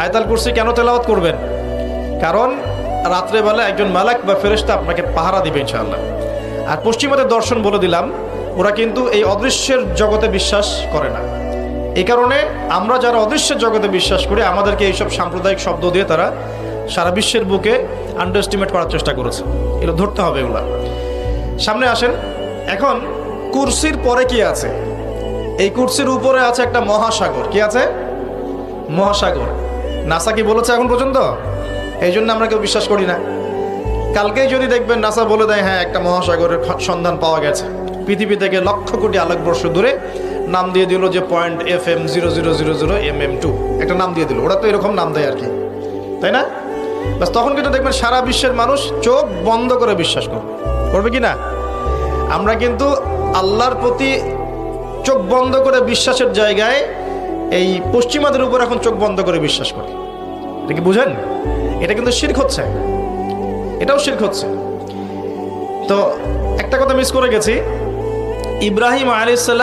আয়াতুল কুরসি কেন তেলাওয়াত করবেন? কারণ রাত্রেবেলা একজন মালাক বা ফেরেশতা আপনাকে পাহারা দিবে ইনশাআল্লাহ। আর পশ্চিমাদের দর্শন বলে দিলাম, ওরা কিন্তু এই অদৃশ্যের জগতে বিশ্বাস করে না। এই কারণে আমরা যারা অদৃশ্যের জগতে বিশ্বাস করি, আমাদেরকে এইসব সাম্প্রদায়িক শব্দ দিয়ে তারা সারা বিশ্বের বুকে আন্ডারএস্টিমেট করার চেষ্টা করেছে। এগুলো ধরতে হবে। এগুলা সামনে আসেন। এখন কুরসির পরে কি আছে? এই কুরসির উপরে আছে একটা মহাসাগর। কি আছে? মহাসাগর। নাসা কি বলেছে এখন পর্যন্ত? এই জন্য আমরা কেউ বিশ্বাস করি না। কালকেই যদি দেখবেন নাসা বলে দেয় হ্যাঁ একটা মহাসাগরের সন্ধান পাওয়া গেছে, পৃথিবী থেকে লক্ষ কোটি আলোকবর্ষ দূরে, নাম দিয়ে দিল যে .FM0000mm2, একটা নাম দিয়ে দিল। ওরা তো এরকম নাম দেয় আর কি, তাই না? বাস তখন কিন্তু দেখবেন সারা বিশ্বের মানুষ চোখ বন্ধ করে বিশ্বাস করবে কি না? আমরা কিন্তু আল্লাহর প্রতি চোখ বন্ধ করে বিশ্বাসের জায়গায় এই পশ্চিমাদের উপর এখন চোখ বন্ধ করে বিশ্বাস করি। এটা কি বুঝেন? এটা কিন্তু শিরক হচ্ছে, এটাও শিরক হচ্ছে। তো একটা কথা মিস করে গেছি, ইব্রাহিম আলাইহিস সালাম